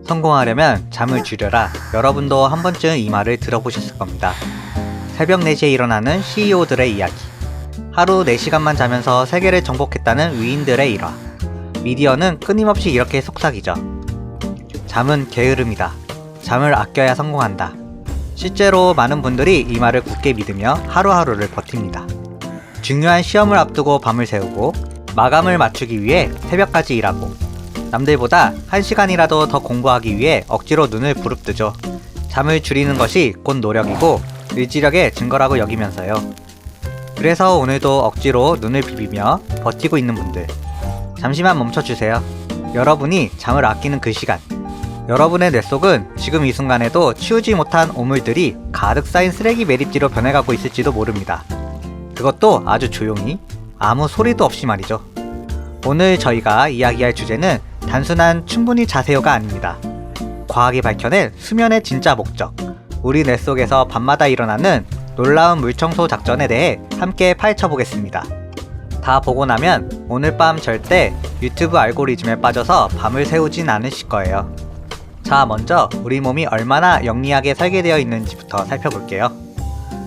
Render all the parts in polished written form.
성공하려면 잠을 줄여라. 여러분도 한 번쯤 이 말을 들어보셨을 겁니다. 새벽 4시에 일어나는 CEO들의 이야기, 하루 4시간만 자면서 세계를 정복했다는 위인들의 일화. 미디어는 끊임없이 이렇게 속삭이죠. 잠은 게으름이다. 잠을 아껴야 성공한다. 실제로 많은 분들이 이 말을 굳게 믿으며 하루하루를 버팁니다. 중요한 시험을 앞두고 밤을 새우고 마감을 맞추기 위해 새벽까지 일하고 남들보다 1시간이라도 더 공부하기 위해 억지로 눈을 부릅뜨죠. 잠을 줄이는 것이 곧 노력이고 의지력의 증거라고 여기면서요. 그래서 오늘도 억지로 눈을 비비며 버티고 있는 분들, 잠시만 멈춰주세요. 여러분이 잠을 아끼는 그 시간, 여러분의 뇌 속은 지금 이 순간에도 치우지 못한 오물들이 가득 쌓인 쓰레기 매립지로 변해가고 있을지도 모릅니다. 그것도 아주 조용히, 아무 소리도 없이 말이죠. 오늘 저희가 이야기할 주제는 단순한 충분히 자세요가 아닙니다. 과학이 밝혀낸 수면의 진짜 목적, 우리 뇌 속에서 밤마다 일어나는 놀라운 물청소 작전에 대해 함께 파헤쳐보겠습니다. 다 보고 나면 오늘 밤 절대 유튜브 알고리즘에 빠져서 밤을 새우진 않으실 거예요. 자, 먼저 우리 몸이 얼마나 영리하게 설계되어 있는지부터 살펴볼게요.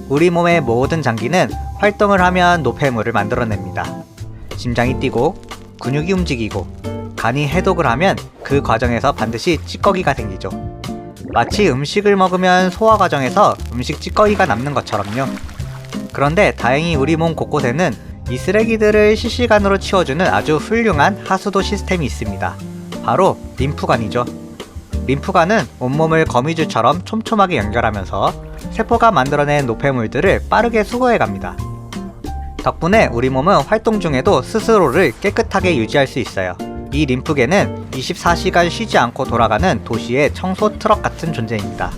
우리 몸의 모든 장기는 활동을 하면 노폐물을 만들어냅니다. 심장이 뛰고 근육이 움직이고 간이 해독을 하면 그 과정에서 반드시 찌꺼기가 생기죠. 마치 음식을 먹으면 소화 과정에서 음식 찌꺼기가 남는 것처럼요. 그런데 다행히 우리 몸 곳곳에는 이 쓰레기들을 실시간으로 치워주는 아주 훌륭한 하수도 시스템이 있습니다. 바로 림프관이죠. 림프관은 온몸을 거미줄처럼 촘촘하게 연결하면서 세포가 만들어낸 노폐물들을 빠르게 수거해갑니다. 덕분에 우리 몸은 활동 중에도 스스로를 깨끗하게 유지할 수 있어요. 이 림프계는 24시간 쉬지 않고 돌아가는 도시의 청소 트럭 같은 존재입니다.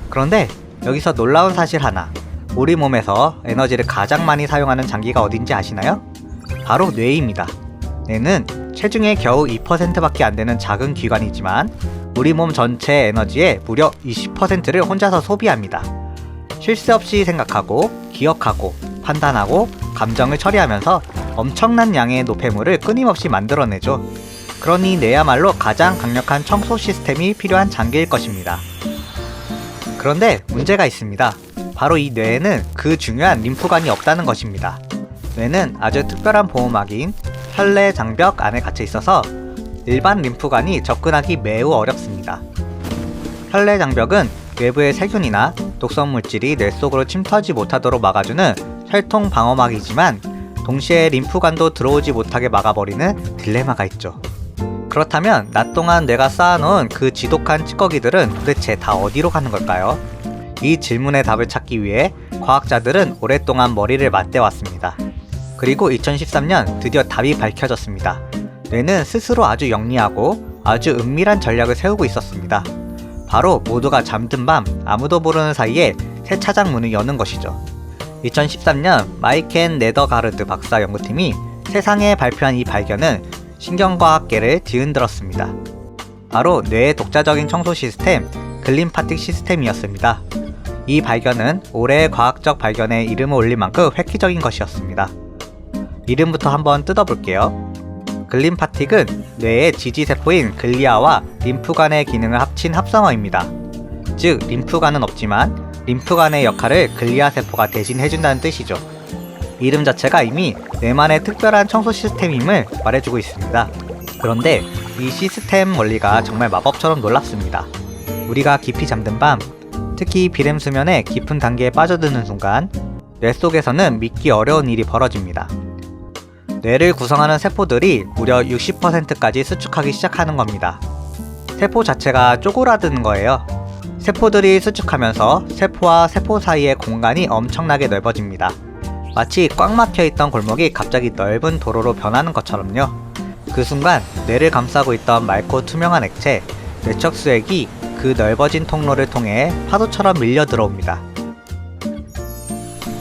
그런데 여기서 놀라운 사실 하나, 우리 몸에서 에너지를 가장 많이 사용하는 장기가 어딘지 아시나요? 바로 뇌입니다. 뇌는 체중의 겨우 2%밖에 안 되는 작은 기관이지만 우리 몸 전체 에너지의 무려 20%를 혼자서 소비합니다. 쉴 새 없이 생각하고, 기억하고, 판단하고, 감정을 처리하면서 엄청난 양의 노폐물을 끊임없이 만들어내죠. 그러니 뇌야말로 가장 강력한 청소 시스템이 필요한 장기일 것입니다. 그런데 문제가 있습니다. 바로 이 뇌에는 그 중요한 림프관이 없다는 것입니다. 뇌는 아주 특별한 보호막인 혈내 장벽 안에 갇혀 있어서 일반 림프관이 접근하기 매우 어렵습니다. 혈내 장벽은 외부의 세균이나 독성 물질이 뇌 속으로 침투하지 못하도록 막아주는 혈통 방어막이지만 동시에 림프관도 들어오지 못하게 막아버리는 딜레마가 있죠. 그렇다면 낮 동안 뇌가 쌓아놓은 그 지독한 찌꺼기들은 도대체 다 어디로 가는 걸까요? 이 질문의 답을 찾기 위해 과학자들은 오랫동안 머리를 맞대왔습니다. 그리고 2013년 드디어 답이 밝혀졌습니다. 뇌는 스스로 아주 영리하고 아주 은밀한 전략을 세우고 있었습니다. 바로 모두가 잠든 밤 아무도 모르는 사이에 세차장 문을 여는 것이죠. 2013년 마이켄 네더가르드 박사 연구팀이 세상에 발표한 이 발견은 신경과학계를 뒤흔들었습니다. 바로 뇌의 독자적인 청소 시스템, 글림파틱 시스템이었습니다. 이 발견은 올해의 과학적 발견에 이름을 올릴 만큼 획기적인 것이었습니다. 이름부터 한번 뜯어볼게요. 글림파틱은 뇌의 지지세포인 글리아와 림프관의 기능을 합친 합성어입니다. 즉, 림프관은 없지만 림프관의 역할을 글리아 세포가 대신 해준다는 뜻이죠. 이름 자체가 이미 뇌만의 특별한 청소 시스템임을 말해주고 있습니다. 그런데 이 시스템 원리가 정말 마법처럼 놀랍습니다. 우리가 깊이 잠든 밤, 특히 비렘 수면의 깊은 단계에 빠져드는 순간 뇌 속에서는 믿기 어려운 일이 벌어집니다. 뇌를 구성하는 세포들이 무려 60%까지 수축하기 시작하는 겁니다. 세포 자체가 쪼그라드는 거예요. 세포들이 수축하면서 세포와 세포 사이의 공간이 엄청나게 넓어집니다. 마치 꽉 막혀있던 골목이 갑자기 넓은 도로로 변하는 것처럼요. 그 순간 뇌를 감싸고 있던 맑고 투명한 액체, 뇌척수액이 그 넓어진 통로를 통해 파도처럼 밀려 들어옵니다.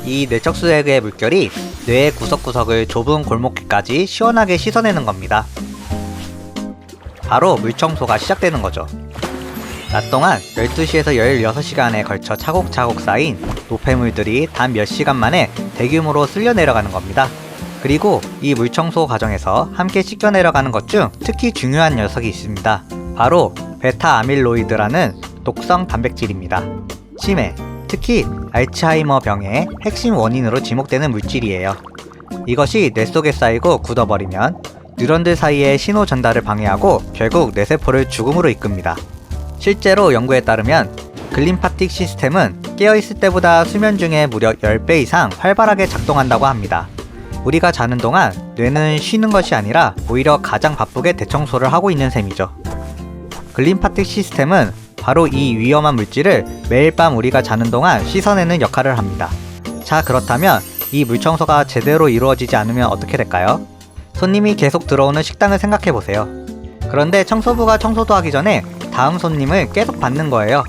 이 뇌척수액의 물결이 뇌의 구석구석을 좁은 골목길까지 시원하게 씻어내는 겁니다. 바로 물청소가 시작되는 거죠. 낮 동안 12시에서 16시간에 걸쳐 차곡차곡 쌓인 노폐물들이 단 몇 시간 만에 대규모로 쓸려 내려가는 겁니다. 그리고 이 물청소 과정에서 함께 씻겨 내려가는 것 중 특히 중요한 녀석이 있습니다. 바로 베타 아밀로이드라는 독성 단백질입니다. 치매, 특히 알츠하이머 병의 핵심 원인으로 지목되는 물질이에요. 이것이 뇌 속에 쌓이고 굳어버리면 뉴런들 사이의 신호 전달을 방해하고 결국 뇌세포를 죽음으로 이끕니다. 실제로 연구에 따르면 글림파틱 시스템은 깨어있을 때보다 수면 중에 무려 10배 이상 활발하게 작동한다고 합니다. 우리가 자는 동안 뇌는 쉬는 것이 아니라 오히려 가장 바쁘게 대청소를 하고 있는 셈이죠. 글림파틱 시스템은 바로 이 위험한 물질을 매일 밤 우리가 자는 동안 씻어내는 역할을 합니다. 자, 그렇다면 이 물청소가 제대로 이루어지지 않으면 어떻게 될까요? 손님이 계속 들어오는 식당을 생각해보세요. 그런데 청소부가 청소도 하기 전에 다음 손님을 계속 받는 거예요.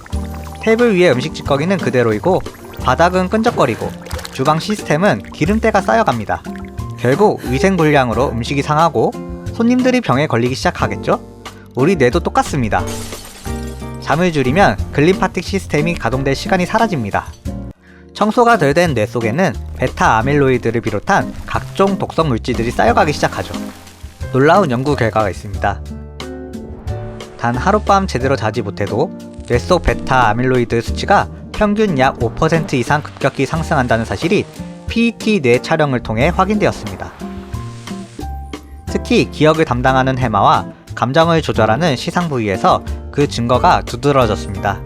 테이블 위에 음식 찌꺼기는 그대로이고 바닥은 끈적거리고 주방 시스템은 기름때가 쌓여갑니다. 결국 위생불량으로 음식이 상하고 손님들이 병에 걸리기 시작하겠죠? 우리 뇌도 똑같습니다. 잠을 줄이면 글림파틱 시스템이 가동될 시간이 사라집니다. 청소가 덜 된 뇌 속에는 베타 아밀로이드를 비롯한 각종 독성 물질들이 쌓여가기 시작하죠. 놀라운 연구 결과가 있습니다. 단 하룻밤 제대로 자지 못해도 뇌 속 베타 아밀로이드 수치가 평균 약 5% 이상 급격히 상승한다는 사실이 PET 뇌 촬영을 통해 확인되었습니다. 특히 기억을 담당하는 해마와 감정을 조절하는 시상 부위에서 그 증거가 두드러졌습니다.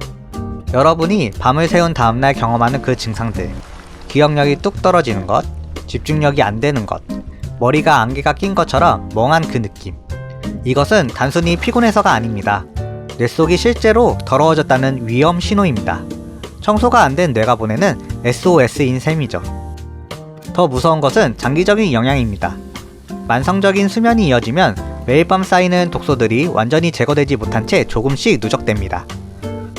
여러분이 밤을 새운 다음날 경험하는 그 증상들, 기억력이 뚝 떨어지는 것, 집중력이 안 되는 것, 머리가 안개가 낀 것처럼 멍한 그 느낌. 이것은 단순히 피곤해서가 아닙니다. 뇌 속이 실제로 더러워졌다는 위험 신호입니다. 청소가 안 된 뇌가 보내는 SOS인 셈이죠. 더 무서운 것은 장기적인 영향입니다. 만성적인 수면이 이어지면 매일 밤 쌓이는 독소들이 완전히 제거되지 못한 채 조금씩 누적됩니다.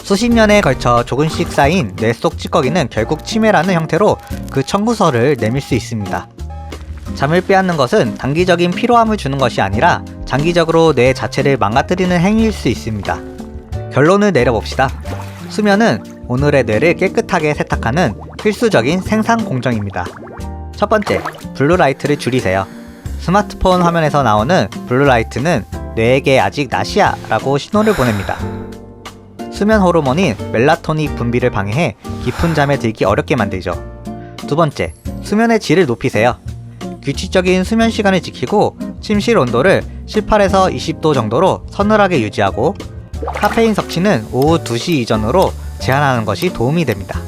수십 년에 걸쳐 조금씩 쌓인 뇌 속 찌꺼기는 결국 치매라는 형태로 그 청구서를 내밀 수 있습니다. 잠을 빼앗는 것은 단기적인 피로함을 주는 것이 아니라 장기적으로 뇌 자체를 망가뜨리는 행위일 수 있습니다. 결론을 내려봅시다. 수면은 오늘의 뇌를 깨끗하게 세탁하는 필수적인 생산 공정입니다. 첫 번째, 블루라이트를 줄이세요. 스마트폰 화면에서 나오는 블루라이트는 뇌에게 아직 낮이야 라고 신호를 보냅니다. 수면 호르몬인 멜라토닌 분비를 방해해 깊은 잠에 들기 어렵게 만들죠. 두 번째, 수면의 질을 높이세요. 규칙적인 수면 시간을 지키고 침실 온도를 18에서 20도 정도로 서늘하게 유지하고 카페인 섭취는 오후 2시 이전으로 제한하는 것이 도움이 됩니다.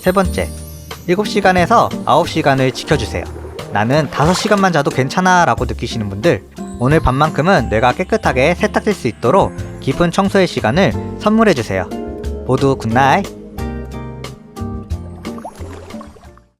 세 번째, 7시간에서 9시간을 지켜주세요. 나는 5시간만 자도 괜찮아 라고 느끼시는 분들, 오늘 밤만큼은 뇌가 깨끗하게 세탁될 수 있도록 깊은 청소의 시간을 선물해주세요. 모두 굿나잇!